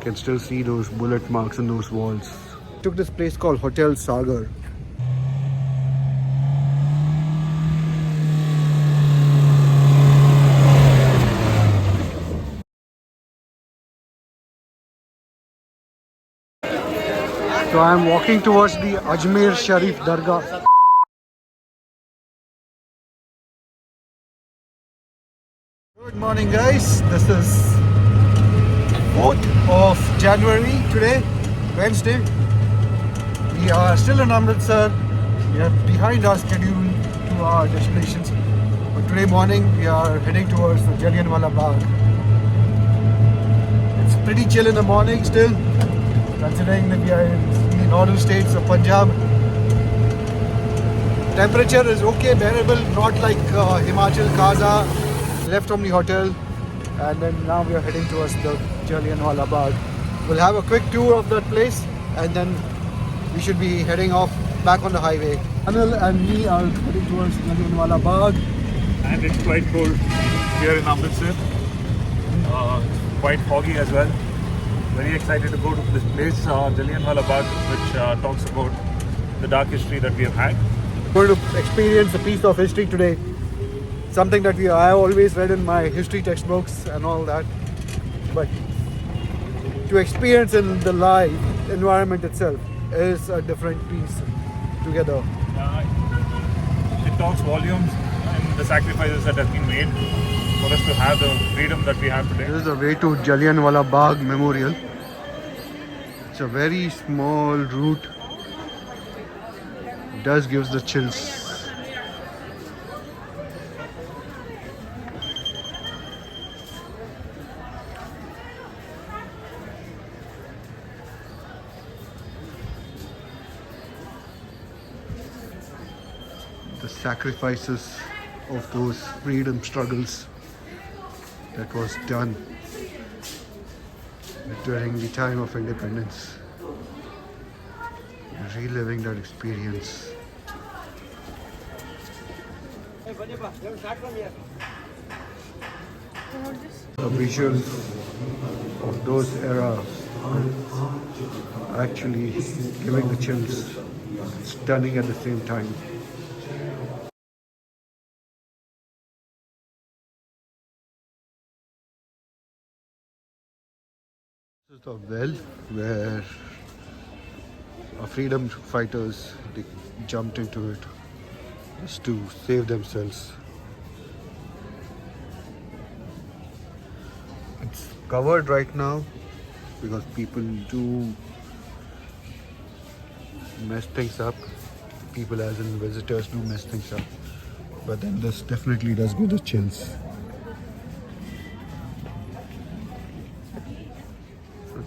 Can still see those bullet marks in those walls. Took this place called Hotel Sagar. So I am walking towards the Ajmer Sharif Dargah. Good morning guys, this is 4th of January today, Wednesday. We are still in Amritsar. We are behind our schedule to our destinations. But today morning we are heading towards the Jallianwala Bagh. It's pretty chill in the morning still, considering that we are in the northern states of Punjab. Temperature is okay, bearable, not like Himachal, Kaza. Left from the hotel and then now we are heading towards the Jallianwala Bagh. We'll have a quick tour of that place and then we should be heading off back on the highway. Anil and me are heading towards Jallianwala Bagh. And it's quite cold here in Amritsar. Quite foggy as well. Very excited to go to this place, Jallianwala Bagh, which talks about the dark history that we have had. We're going to experience a piece of history today. Something that I have always read in my history textbooks and all that. But to experience in the live environment itself is a different piece together. It talks volumes and the sacrifices that have been made for us to have the freedom that we have today. This is the way to Jallianwala Bagh Memorial. It's a very small route. It does gives the chills. The sacrifices of those freedom struggles that was done during the time of independence. Reliving that experience. The visuals of those era actually giving the chills, stunning at the same time. This is the well where our freedom fighters they jumped into it just to save themselves. It's covered right now because people do mess things up. People as in visitors do mess things up. But then this definitely does give the chills.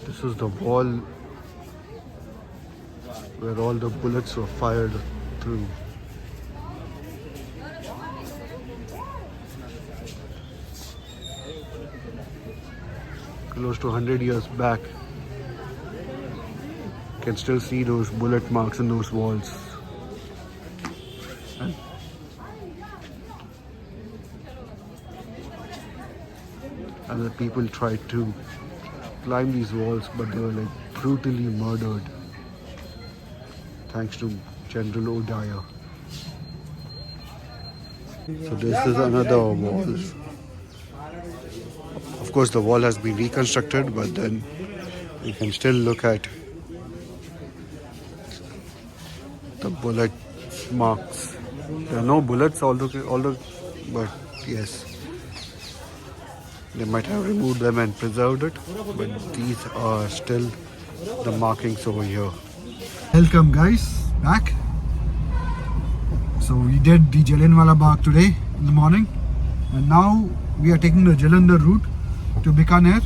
This is the wall where all the bullets were fired through. Close to 100 years back. Can still see those bullet marks in those walls. And other people tried to climb these walls, but they were like brutally murdered thanks to General O'Dyer. So this is another wall. Of course the wall has been reconstructed, but then you can still look at the bullet marks. There are no bullets, although but yes. They might have removed them and preserved it, but these are still the markings over here. Welcome guys, back. So we did the Jallianwala Bagh today in the morning, and now we are taking the Jalandhar route to Bikaner.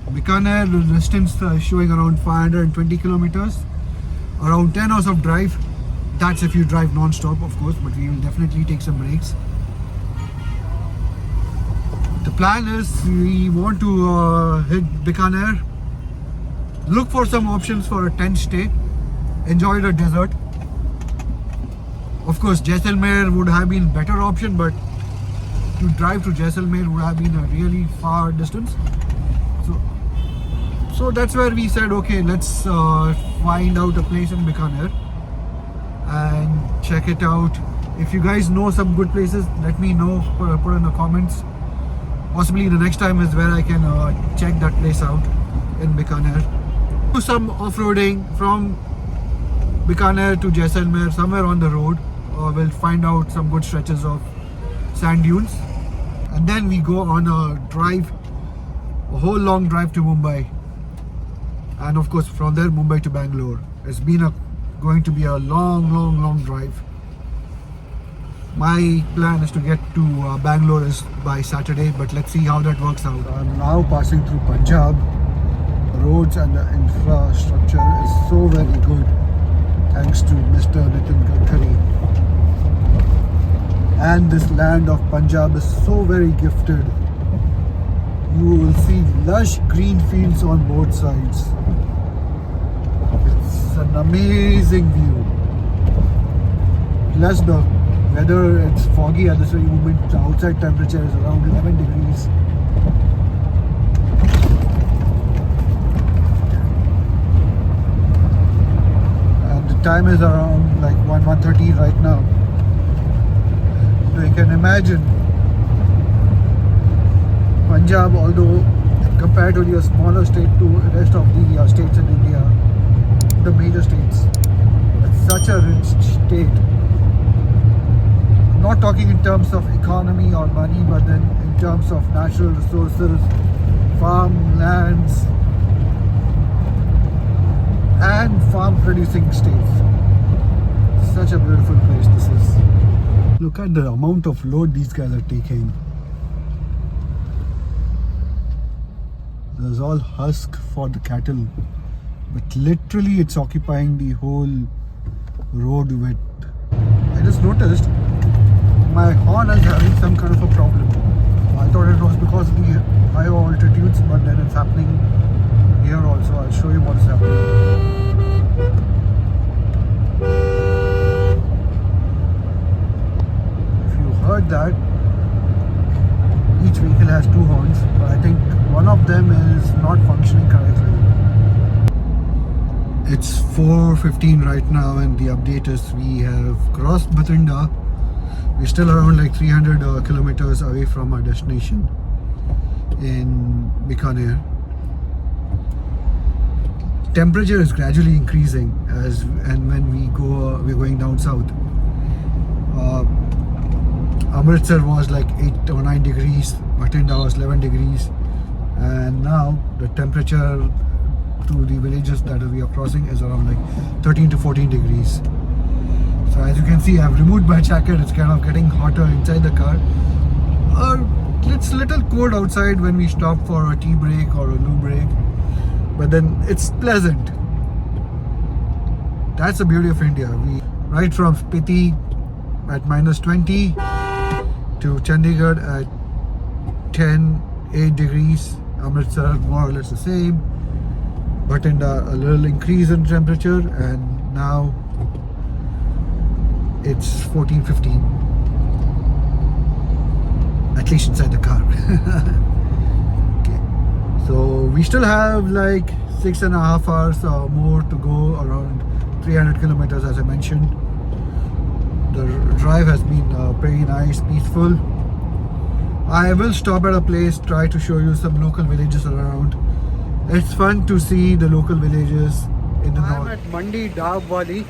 Bikaner, the distance is showing around 520 kilometers, around 10 hours of drive. That's if you drive non-stop, of course, but we will definitely take some breaks. The plan is we want to hit Bikaner, look for some options for a tent stay, enjoy the desert. Of course, Jaisalmer would have been a better option, but to drive to Jaisalmer would have been a really far distance. So So that's where we said, okay, let's find out a place in Bikaner and check it out. If you guys know some good places, let me know, put in the comments. Possibly the next time is where I can check that place out in Bikaner. Do some off-roading from Bikaner to Jaisalmer, somewhere on the road. We'll find out some good stretches of sand dunes. And then we go on a drive, a whole long drive to Mumbai. And of course from there Mumbai to Bangalore. It's been going to be a long drive. My plan is to get to Bangalore by Saturday, but let's see how that works out. I'm now passing through Punjab. The roads and the infrastructure is so very good, thanks to Mr. Nitin Gadkari. And this land of Punjab is so very gifted. You will see lush green fields on both sides. It's an amazing view. Plus the weather, it's foggy at this very moment. The outside temperature is around 11 degrees. And the time is around like 1:30 right now. So you can imagine Punjab, although comparatively a smaller state to the rest of the states in India, the major states, it's such a rich state. Not talking in terms of economy or money, but then in terms of natural resources, farmlands, and farm producing states. Such a beautiful place this is. Look at the amount of load these guys are taking. There's all husk for the cattle, but literally it's occupying the whole road width. I just noticed my horn is having some kind of a problem. I thought it was because of the higher altitudes, but then it's happening here also. I'll show you what is happening. If you heard that, each vehicle has two horns, but I think one of them is not functioning correctly. It's 4:15 right now, and the update is we have crossed Bathinda. We're still around like 300 kilometers away from our destination in Bikaner. Temperature is gradually increasing and when we're going down south. Amritsar was like 8 or 9 degrees, Bathinda was 11 degrees, and now the temperature to the villages that we are crossing is around like 13 to 14 degrees. So as you can see, I've removed my jacket. It's kind of getting hotter inside the car. It's a little cold outside when we stop for a tea break or a loo break, but then it's pleasant. That's the beauty of India. We right from Spiti at -20 to Chandigarh at 8 degrees. Amritsar more or less the same. Bathinda a little increase in temperature, and now it's 14-15, at least inside the car. Okay, so we still have like 6.5 hours or more to go, around 300 kilometers as I mentioned. The drive has been pretty nice, peaceful. I will stop at a place, try to show you some local villages around. It's fun to see the local villages in the north. I'm at Mandi Dabwali.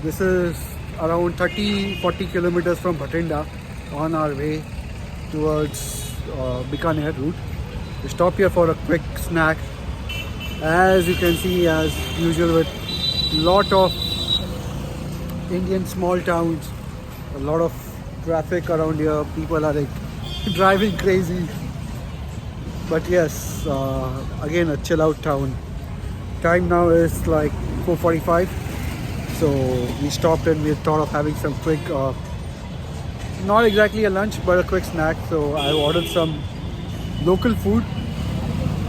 This is around 30-40 kilometers from Bathinda, on our way towards Bikaner route. We stop here for a quick snack. As you can see, as usual, with lot of Indian small towns, a lot of traffic around here. People are like driving crazy. But yes, again a chill out town. Time now is like 4:45. So we stopped and we thought of having some quick, not exactly a lunch, but a quick snack. So I ordered some local food,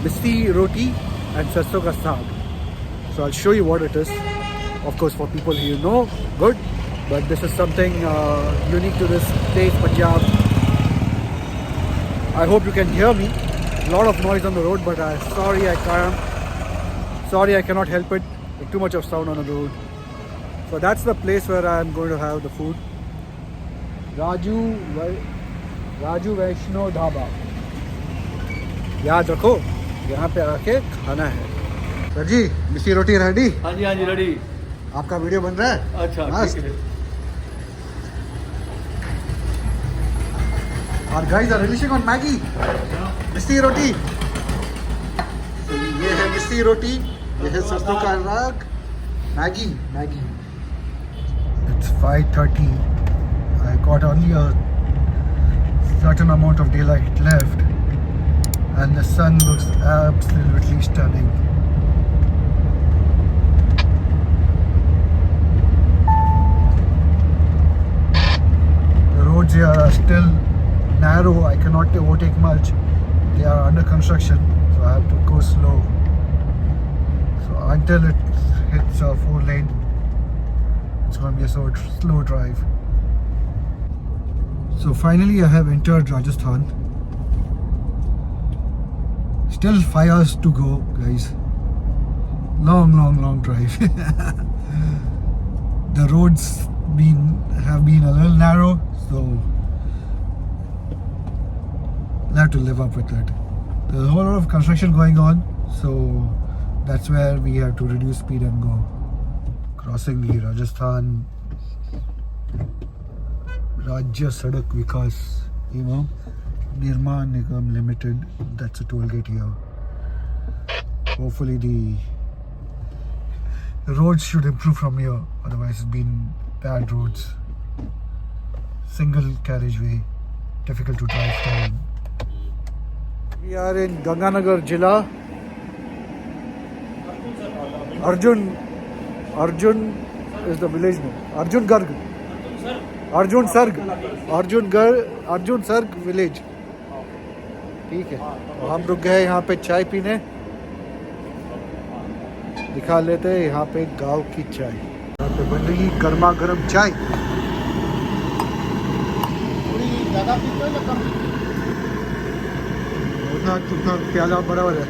bisti roti and sarson ka saag. So I'll show you what it is. Of course, for people who you know, good. But this is something unique to this place, Punjab. I hope you can hear me. a lot of noise on the road, but sorry I cannot help it. There's too much of sound on the road. So that's the place where I'm going to have the food. Raju Vaishno dhaba, याद रखो, यहाँ पे आके खाना है। Sir जी, मिस्सी रोटी ready? हाँ जी ready. आपका video बन रहा है? अच्छा ठीक है। और गाइस आर रिलीशिंग ऑन मैगी, मिस्सी रोटी। ये है मिस्सी रोटी, ये है सरसों का राग, Maggi. It's 5:30. I got only a certain amount of daylight left, and the sun looks absolutely stunning. The roads here are still narrow. I cannot overtake much. They are under construction, so I have to go slow. So until it hits a 4-lane, it's going to be a slow drive. So finally I have entered Rajasthan. Still 5 hours to go, guys. Long drive. The roads have been a little narrow, so I'll have to live up with it. There's a whole lot of construction going on, so that's where we have to reduce speed and go. Crossing the Rajasthan Rajya Sadak Vikas Nirman Nigam Limited. That's a toll gate here. Hopefully the roads should improve from here. Otherwise it's been bad roads. Single carriageway, difficult to drive down. We are in Ganganagar Jilla. Arjun is the village name. Arjun Sarg village. ठीक है, तो हम रुक गए यहाँ पे चाय पीने। दिखा लेते हैं यहाँ पे गांव की चाय। यहाँ पे बन रही गर्मा गर्म चाय। थोड़ी ज़्यादा पीते हो या कम? उतना प्याला बराबर है।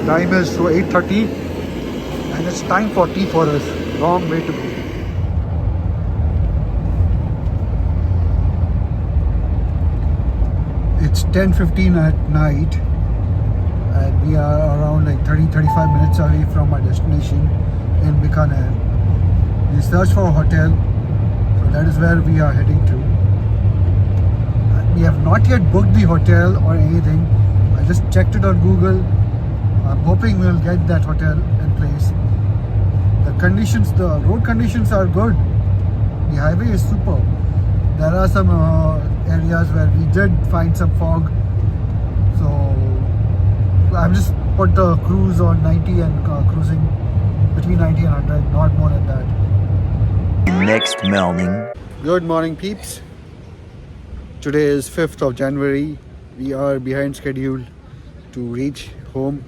Time is 8:30 and it's time for tea for us. Long way to go. It's 10:15 at night and we are around like 30-35 minutes away from our destination in Bikaner. We searched for a hotel, so that is where we are heading to. We have not yet booked the hotel or anything. I just checked it on Google. I'm hoping we'll get that hotel in place. The road conditions are good. The highway is super. There are some areas where we did find some fog. So I'm just put the cruise on 90 and cruising between 90 and 100, not more than that. Next morning. Good morning, peeps. Today is 5th of January. We are behind schedule to reach home.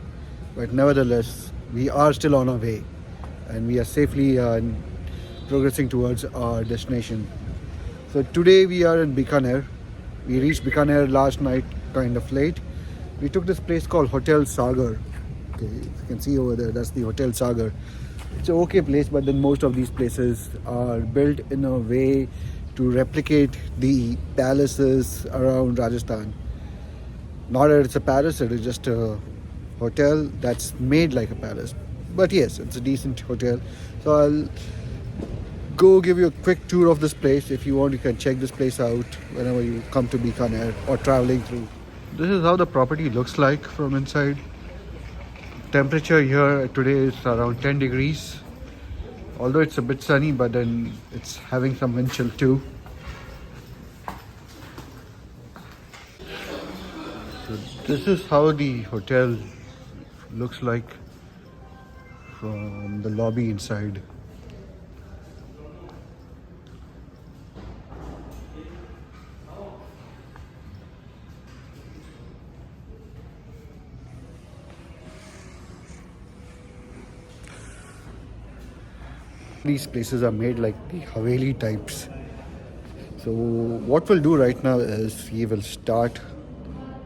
But nevertheless, we are still on our way and we are safely progressing towards our destination. So today we are in Bikaner. We reached Bikaner last night kind of late. We took this place called Hotel Sagar. Okay, you can see over there, that's the Hotel Sagar. It's an okay place, but then most of these places are built in a way to replicate the palaces around Rajasthan. Not that it's a palace, it is just a hotel that's made like a palace. But yes, it's a decent hotel. So I'll go give you a quick tour of this place. If you want, you can check this place out whenever you come to Bikaner or traveling through. This is how the property looks like from inside. Temperature here today is around 10 degrees. Although it's a bit sunny, but then it's having some wind chill too. So this is how the hotel looks like from the lobby inside. These places are made like the Haveli types. So what we'll do right now is we will start.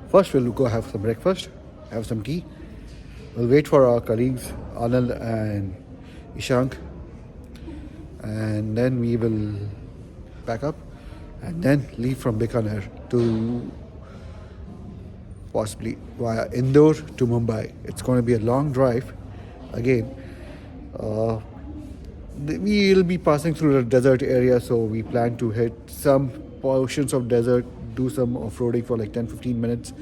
First we'll go have some breakfast, have some tea. We'll wait for our colleagues Anand and Ishank, and then we will pack up and then leave from Bikaner to possibly via Indore to Mumbai. It's going to be a long drive again. We'll be passing through the desert area, so we plan to hit some portions of desert, do some off-roading for like 10-15 minutes,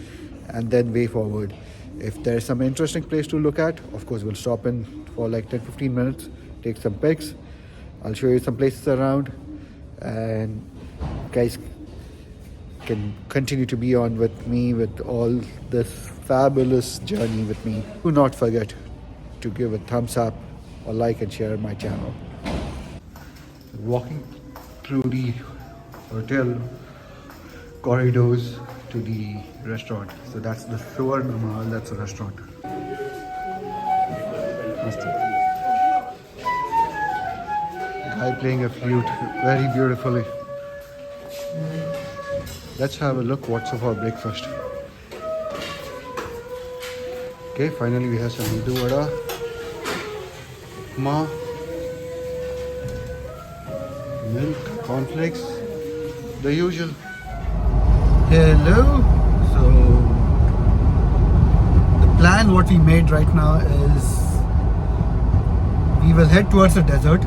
and then way forward. If there's some interesting place to look at, of course we'll stop in for like 10-15 minutes, take some pics. I'll show you some places around, and guys can continue to be on with me with all this fabulous journey with me. Do not forget to give a thumbs up or like and share my channel. Walking through the hotel corridors to the restaurant. So that's the Suvarna Mahal, that's a restaurant. Guy playing a flute very beautifully. Let's have a look what's of our breakfast. Okay, finally we have some medu vada, upma, milk, cornflakes, the usual. Hello. So the plan what we made right now is we will head towards the desert.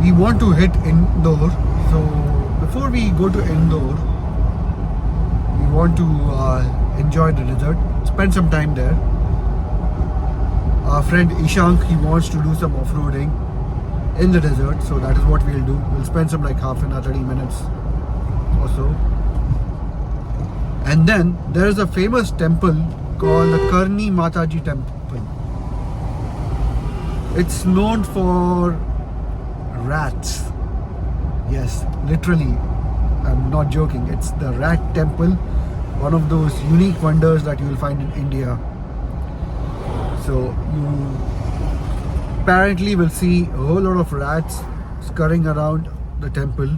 We want to hit Indore. So before we go to Indore, we want to enjoy the desert, spend some time there. Our friend Ishank, he wants to do some off-roading in the desert, so that is what we'll do. We'll spend some like half an hour, 30 minutes or so. And then there is a famous temple called the Karni Mataji temple. It's known for rats. Yes, literally, I'm not joking. It's the rat temple, one of those unique wonders that you will find in India. So you apparently will see a whole lot of rats scurrying around the temple.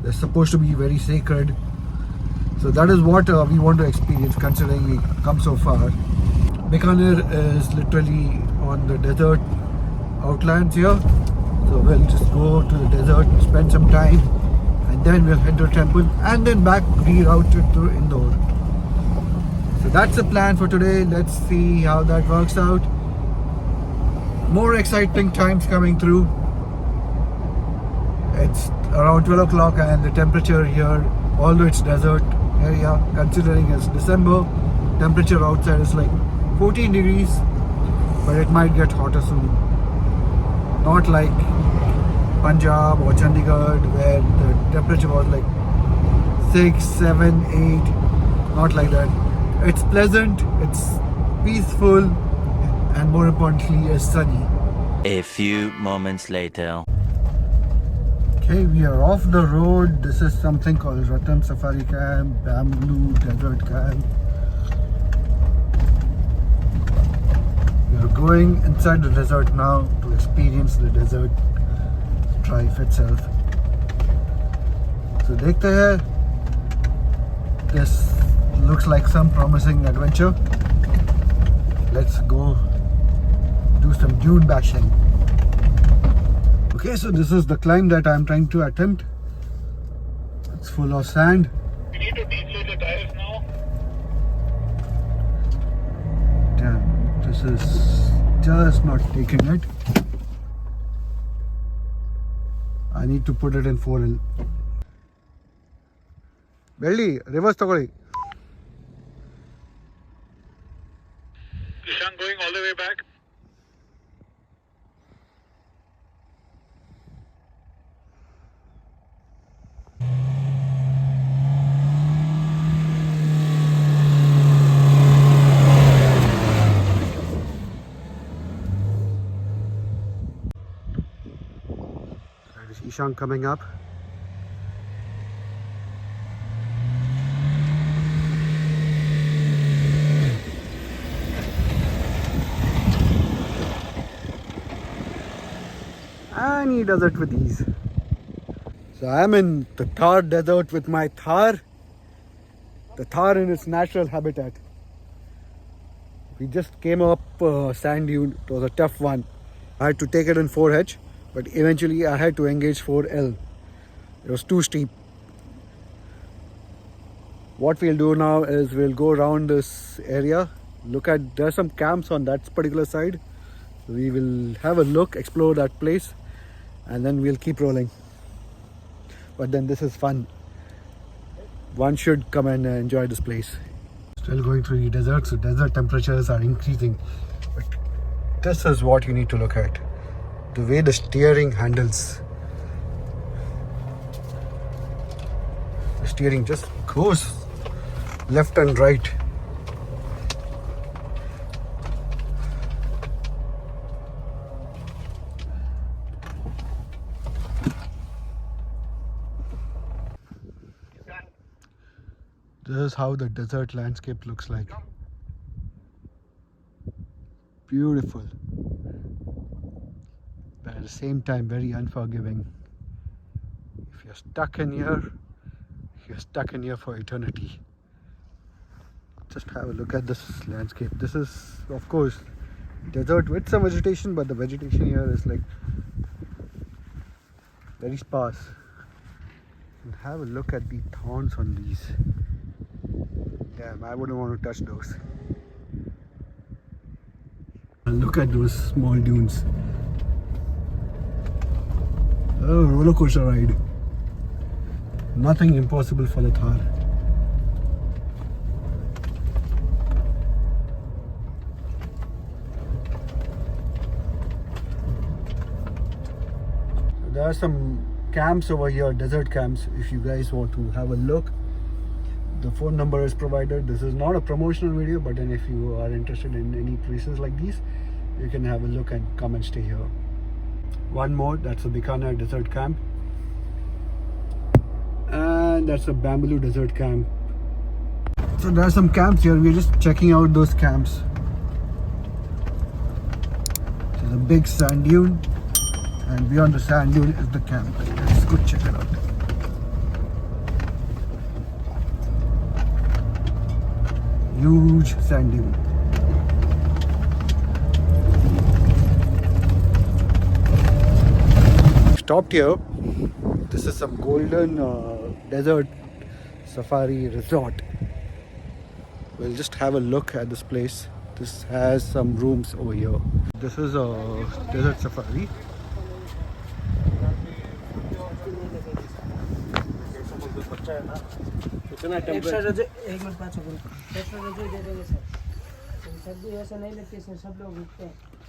They're supposed to be very sacred. So that is what we want to experience, considering we come so far. Bikaner is literally on the desert outlands here. So we'll just go to the desert, spend some time, and then we'll head to the temple and then back rerouted to Indore. So that's the plan for today. Let's see how that works out. More exciting times coming through. It's around 12 o'clock and the temperature here, although it's desert area, considering it's December, temperature outside is like 14 degrees, but it might get hotter soon. Not like Punjab or Chandigarh where the temperature was like 6, 7, 8. Not like that. It's pleasant, it's peaceful, and more importantly, it's sunny. A few moments later. Okay, we are off the road. This is something called Ratan Safari Camp, Bamboo Desert Camp. We are going inside the desert now to experience the desert drive itself. So dekhte hai. This looks like some promising adventure. Let's go do some dune bashing. Okay, so this is the climb that I'm trying to attempt. It's full of sand. We need to deflate the tires now. Damn, this is just not taking it. I need to put it in 4L. Belly, reverse togoli. Ishan going all the way back. That is Ishan coming up. and he does it with ease. So I'm in the Thar desert with my Thar. The Thar in its natural habitat. We just came up sand dune. It was a tough one. I had to take it in 4H, but eventually I had to engage 4L. It was too steep. What we'll do now is we'll go around this area. There are some camps on that particular side. We will have a look, explore that place, and then we'll keep rolling. But then this is fun. One should come and enjoy this place. Still going through the desert, so desert temperatures are increasing. But this is what you need to look at. The way the steering handles. The steering just goes left and right. This is how the desert landscape looks like. Beautiful, but at the same time very unforgiving. If you're stuck in here, you're stuck in here for eternity. Just have a look at this landscape. This is, of course, desert with some vegetation, but the vegetation here is like very sparse. And have a look at the thorns on these. Damn, I wouldn't want to touch those. And look at those small dunes. Oh, roller coaster ride. Nothing impossible for the Thar. There are some camps over here, desert camps, if you guys want to have a look. The phone number is provided. This is not a promotional video, but then if you are interested in any places like these, you can have a look and come and stay here. One more, that's a Bikaner desert camp. And that's a Bambaloo desert camp. So there are some camps here. We're just checking out those camps. There's a big sand dune, and beyond the sand dune is the camp. Let's go check it out. Huge sand dune. Stopped here. This is some golden desert safari resort. We'll just have a look at this place. This has some rooms over here. This is a desert safari.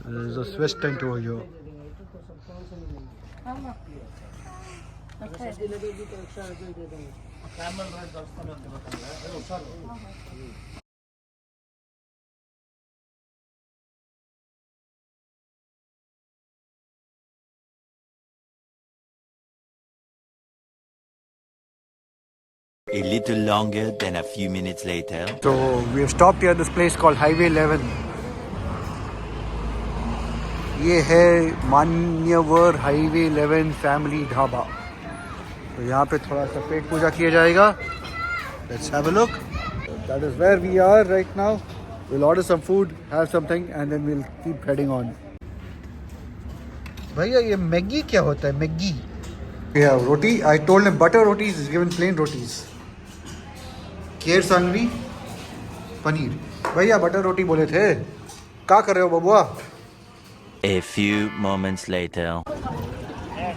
There's a Swiss tent over here. A little longer than a few minutes later. So we have stopped here at this place called Highway 11. ये है मान्यवर highway 11 family dhaba. तो यहाँ पे थोड़ा सा पेट पूजा किया जाएगा. Let's have a look. That is where we are right now. We'll order some food, have something, and then we'll keep heading on. भैया ये मैगी क्या होता है? Maggi. We have roti. I told him butter rotis is given plain rotis. केर सांगवी पनीर. भैया butter रोटी बोले थे. क्या कर रहे हो बबुआ? A few moments later.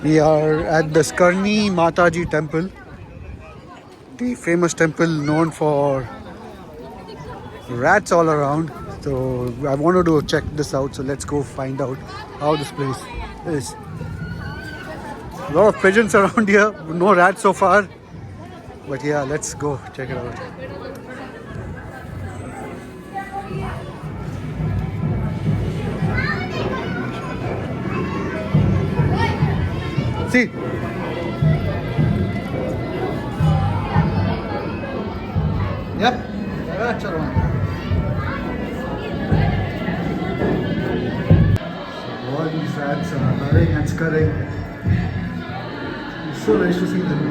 We are at the Skarni Mataji temple, the famous temple known for rats all around. So I wanted to check this out, so let's go find out how this place is. A lot of pigeons around here, no rats so far, but yeah, let's go check it out. See. Yep. All these rats are purring and scurrying. It's so nice to see them.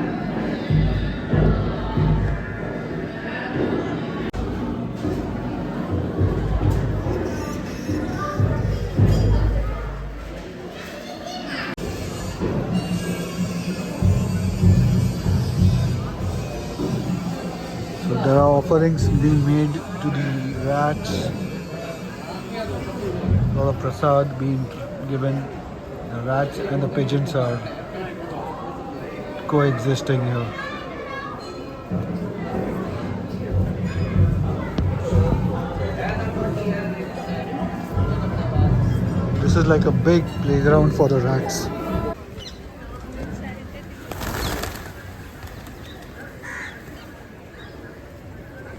So there are offerings being made to the rats. A lot of prasad being given. The rats and the pigeons are coexisting here. This is like a big playground for the rats.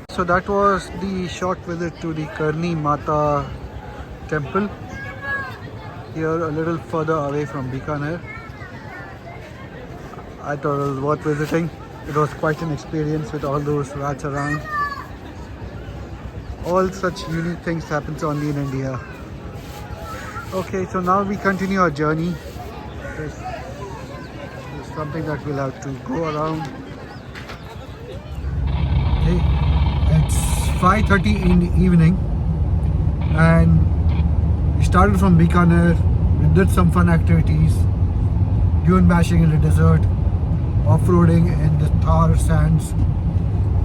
So that was the short visit to the Karni Mata temple, here a little further away from Bikaner. I thought it was worth visiting. It was quite an experience with all those rats around. All such unique things happens only in India. Okay, so now we continue our journey. There's something that we'll have to go around. Okay, it's 5:30 in the evening and we started from Bikaner. We did some fun activities, dune bashing in the desert, off-roading in the Thar sands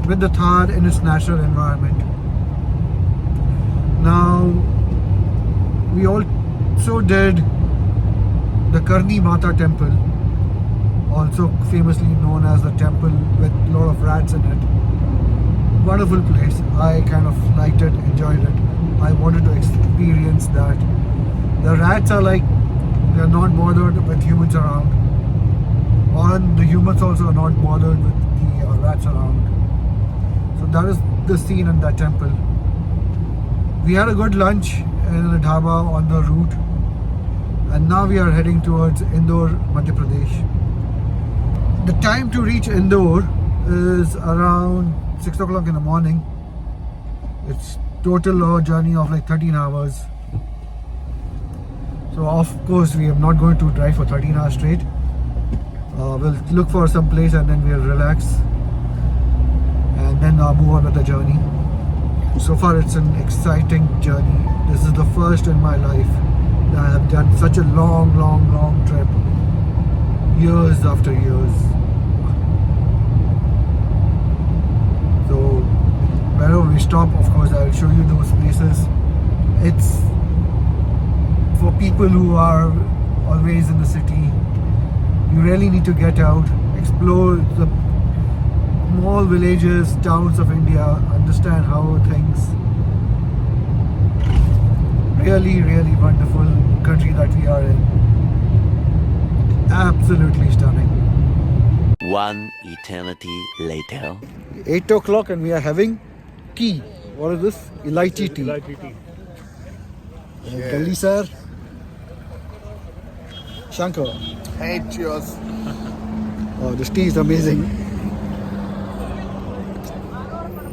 with the Thar in its natural environment. Now we also did the Karni Mata temple, also famously known as the temple with a lot of rats in it. Wonderful place. I kind of liked it, enjoyed it. I wanted to experience that. The rats are like, they're not bothered with humans around. And the humans also are not bothered with the rats around. So that is the scene in that temple. We had a good lunch in a dhaba on the route. And now we are heading towards Indore, Madhya Pradesh. The time to reach Indore is around 6 o'clock in the morning. It's total journey of like 13 hours. So of course we are not going to drive for 13 hours straight. We'll look for some place and then we'll relax and then move on with the journey. So far it's an exciting journey. This is the first in my life that I have done such a long trip. Years after years. So wherever we stop, of course, I'll show you those places. It's for people who are always in the city. You really need to get out, explore the small villages, towns of India, understand how things. Really wonderful country that we are in. Absolutely stunning. One eternity later. 8 o'clock and we are having tea. What is this? Elaichi tea. Delhi sir. Shankar. Hey, cheers. Oh, this tea is amazing.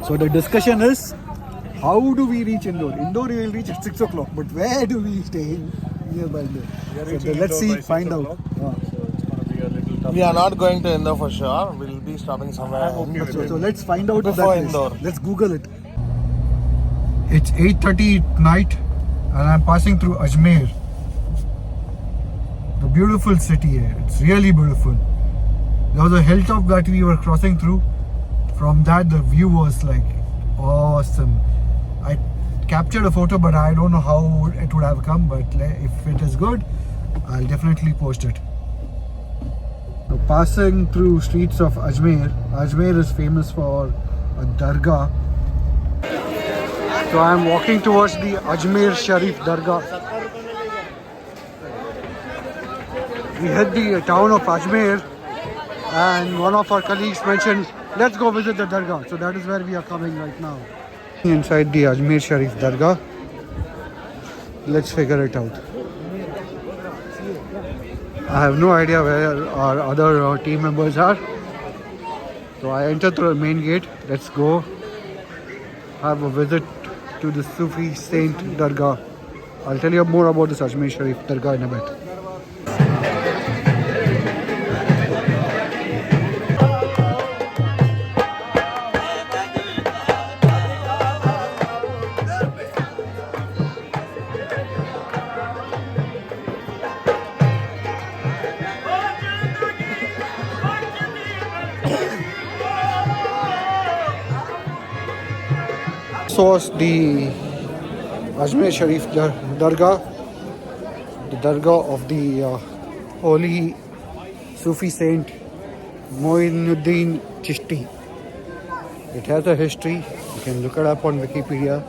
So the discussion is, how do we reach Indore? Indore we will reach at 6 o'clock, but where do we stay nearby Indore? So let's see, find out. We are not going to Indore for sure. We'll be stopping somewhere. So let's find out Before that Indore. Let's Google it. It's 8:30 at night and I'm passing through Ajmer. The beautiful city here. It's really beautiful. There was a hilltop that we were crossing through. From that the view was like awesome. I captured a photo but I don't know how it would have come, but if it is good, I'll definitely post it. So passing through streets of Ajmer. Ajmer is famous for a dargah. So I am walking towards the Ajmer Sharif Dargah. We hit the town of Ajmer and one of our colleagues mentioned, let's go visit the Dargah. So that is where we are coming right now. Inside the Ajmer Sharif Dargah. Let's figure it out. I have no idea where our other team members are. So I enter through the main gate. Let's go have a visit to the Sufi Saint Dargah. I'll tell you more about this Ajmer Sharif Dargah in a bit. Next was the Ajmer Sharif Dargah, the Dargah of the holy Sufi saint Moinuddin Chishti. It has a history. You can look it up on Wikipedia.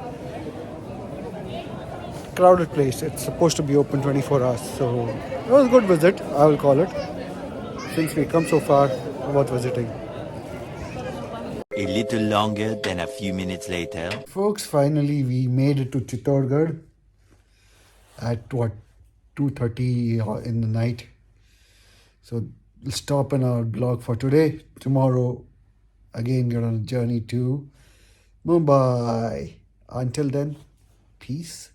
Crowded place. It's supposed to be open 24 hours. So it was a good visit, I will call it. Since we come so far, worth visiting. A little longer than a few minutes later. Folks, finally we made it to Chittorgarh at 2:30 in the night. So we'll stop in our blog for today. Tomorrow, again, get on a journey to Mumbai. Until then, peace.